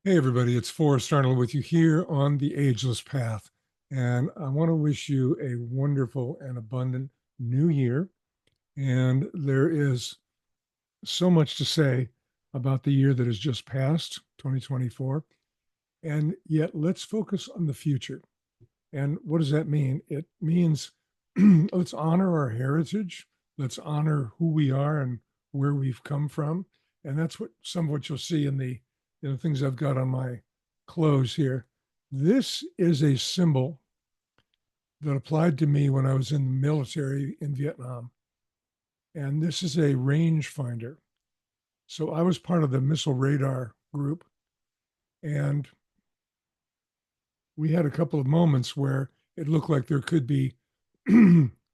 Hey, everybody, it's Forrest Arnold with you here on the Ageless Path. And I want to wish you a wonderful and abundant new year. And there is so much to say about the year that has just passed, 2024. And yet, let's focus on the future. And what does that mean? It means let's honor our heritage, let's honor who we are and where we've come from. And that's what some of what you'll see in the things I've got on my clothes here. This is a symbol that applied to me when I was in the military in Vietnam. And this is a range finder. So I was part of the missile radar group, and we had a couple of moments where it looked like there could be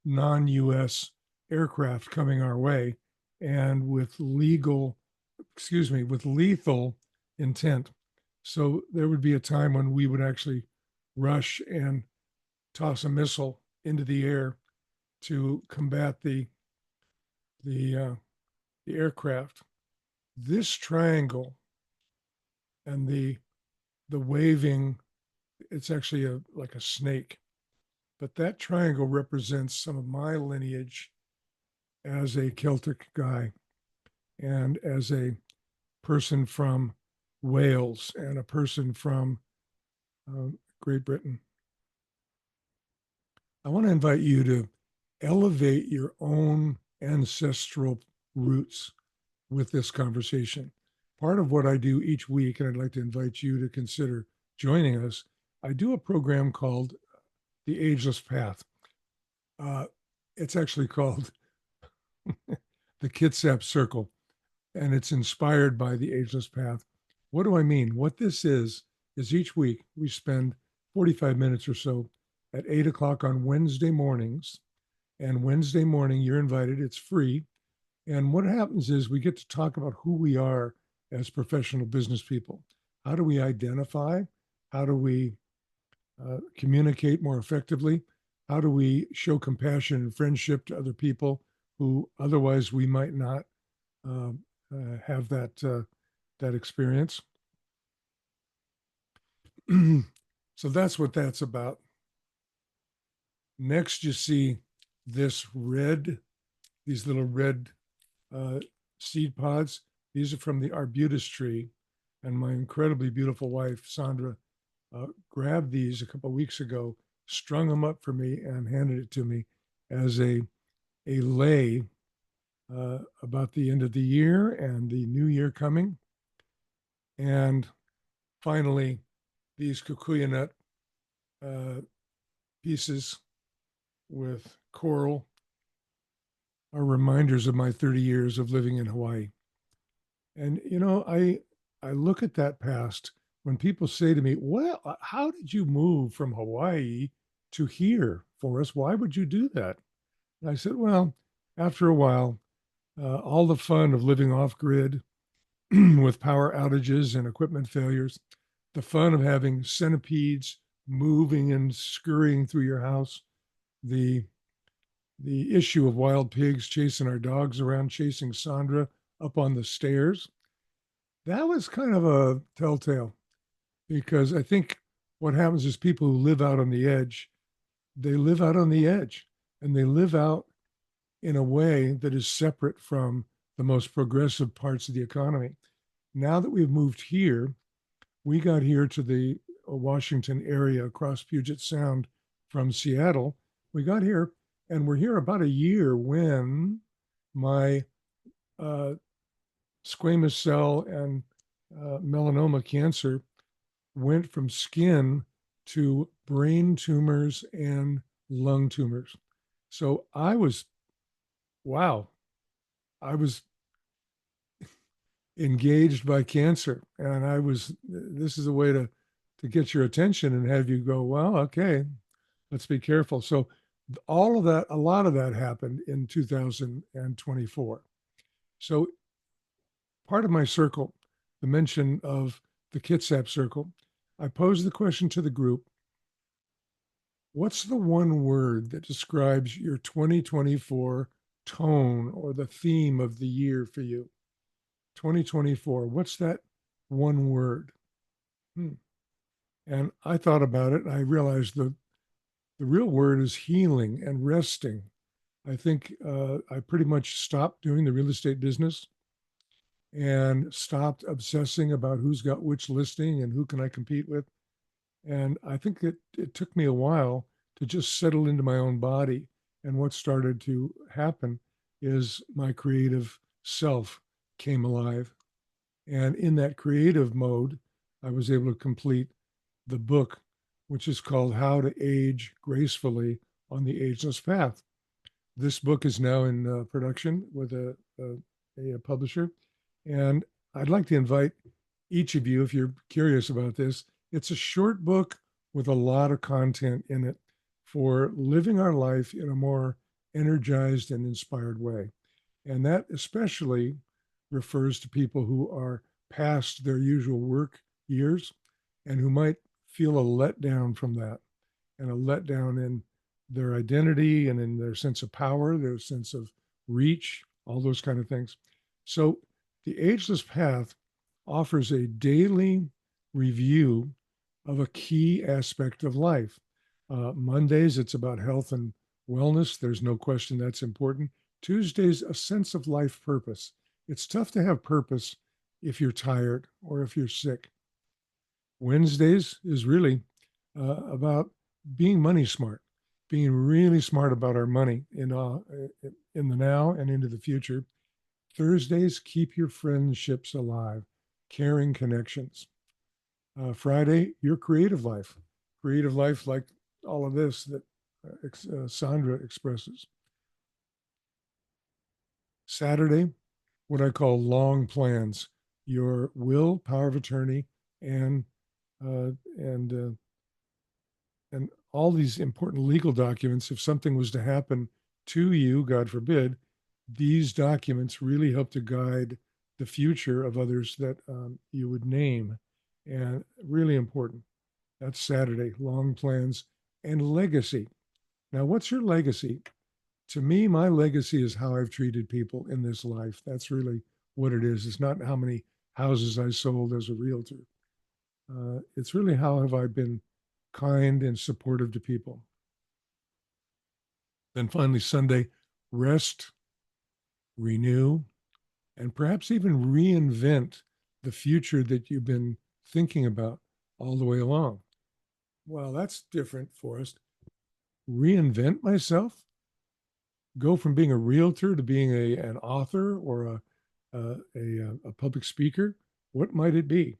non-US aircraft coming our way and with lethal intent. So there would be a time when we would actually rush and toss a missile into the air to combat the uh, the aircraft. This triangle and the waving, it's actually like a snake, but that triangle represents some of my lineage as a Celtic guy and as a person from Wales and a person from Great Britain. I want to invite you to elevate your own ancestral roots with this conversation. Part of what I do each week, and I'd like to invite you to consider joining us, I do a program called The Ageless Path. Uh, it's actually called the Kitsap Circle, and it's inspired by the Ageless Path. What do I mean? What this is each week we spend 45 minutes or so at 8 o'clock on Wednesday mornings. And Wednesday morning, you're invited, it's free. And what happens is we get to talk about who we are as professional business people. How do we identify? How do we communicate more effectively? How do we show compassion and friendship to other people who otherwise we might not uh, have that experience? So that's what that's about. Next, you see these little red uh, seed pods. These are from the arbutus tree, and my incredibly beautiful wife Sandra grabbed these a couple of weeks ago, strung them up for me, and handed it to me as a lay about the end of the year and the new year coming. And finally, these kikuyu nut uh, pieces with coral are reminders of my 30 years of living in Hawaii. And I look at that past when people say to me, "Well, how did you move from Hawaii to here, Forrest? Why would you do that?" And I said, "Well, after a while, all the fun of living off grid with power outages and equipment failures, the fun of having centipedes moving and scurrying through your house, the the issue of wild pigs chasing our dogs around, chasing Sandra up on the stairs. That was kind of a telltale because I think what happens is people who live out on the edge, they live out on the edge and they live out in a way that is separate from the most progressive parts of the economy. Now that we've moved here, we got here to the Washington area across Puget Sound from Seattle. We got here and we're here about a year when my uh, squamous cell and melanoma cancer went from skin to brain tumors and lung tumors. So wow, I was engaged by cancer. And this is a way to get your attention and have you go, well, okay, let's be careful. So all of that, a lot of that happened in 2024. So part of my circle, the mention of the Kitsap circle, I posed the question to the group, what's the one word that describes your 2024 tone or the theme of the year for you? 2024, what's that one word? Hmm. And I thought about it and I realized the real word is healing and resting. I think I pretty much stopped doing the real estate business and stopped obsessing about who's got which listing and who can I compete with. And I think it took me a while to just settle into my own body. And what started to happen is my creative self came alive. And in that creative mode, I was able to complete the book, which is called How to Age Gracefully on the Ageless Path. This book is now in production with a publisher. And I'd like to invite each of you, if you're curious about this, it's a short book with a lot of content in it for living our life in a more energized and inspired way. And that especially refers to people who are past their usual work years and who might feel a letdown from that and a letdown in their identity and in their sense of power, their sense of reach, all those kind of things. So the Ageless Path offers a daily review of a key aspect of life. Mondays, it's about health and wellness. There's no question that's important. Tuesdays, a sense of life purpose. It's tough to have purpose if you're tired or if you're sick. Wednesdays is really about being money smart, being really smart about our money in the now and into the future. Thursdays, keep your friendships alive, caring connections. Friday, your creative life like all of this that Sandra expresses. Saturday, what I call long plans, your will, power of attorney, and uh, and uh, and all these important legal documents. If something was to happen to you, God forbid, these documents really help to guide the future of others that you would name, and really important. That's Saturday, long plans and legacy. Now, what's your legacy? To me, my legacy is how I've treated people in this life. That's really what it is. It's not how many houses I sold as a realtor. It's really how have I been kind and supportive to people. Then finally, Sunday, rest, renew, and perhaps even reinvent the future that you've been thinking about all the way along. Well, that's different, Forrest. Reinvent myself, go from being a realtor to being an author or a public speaker. What might it be?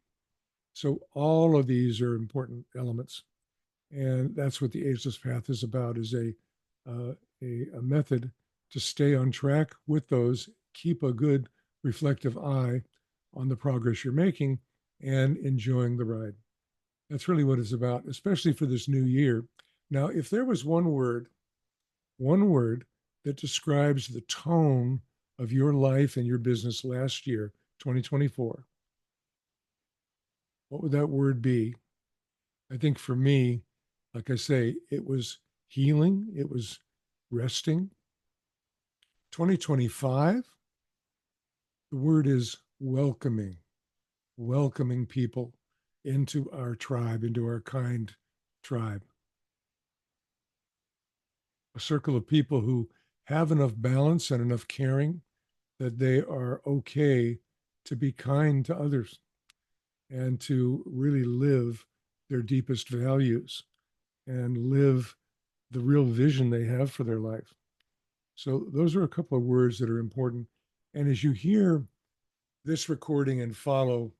So all of these are important elements, and that's what the Ageless Path is about: is uh, a method to stay on track with those, keep a good reflective eye on the progress you're making, and enjoying the ride. That's really what it's about, especially for this new year. Now, if there was one word that describes the tone of your life and your business last year, 2024, what would that word be? I think for me, like I say, it was healing, it was resting. 2025, the word is welcoming, welcoming people into our tribe, into our kind tribe. A circle of people who have enough balance and enough caring that they are okay to be kind to others and to really live their deepest values and live the real vision they have for their life. So, those are a couple of words that are important. And as you hear this recording and follow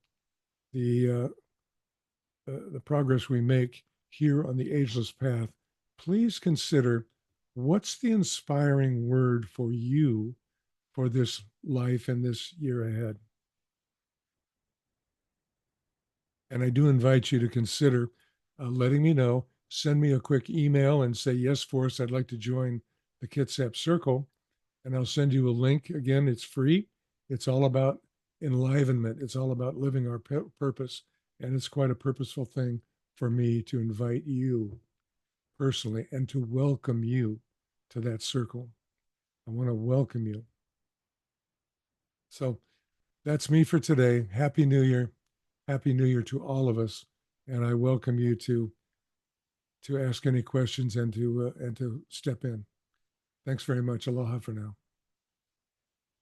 the the progress we make here on the Ageless Path, please consider what's the inspiring word for you for this life and this year ahead. And I do invite you to consider letting me know. Send me a quick email and say, yes, Forrest, I'd like to join the Kitsap Circle. And I'll send you a link. Again, it's free. It's all about enlivenment, it's all about living our purpose. And it's quite a purposeful thing for me to invite you personally and to welcome you to that circle. I want to welcome you. So that's me for today. Happy New Year. Happy New Year to all of us. and I welcome you to ask any questions and to step in. Thanks very much. Aloha for now.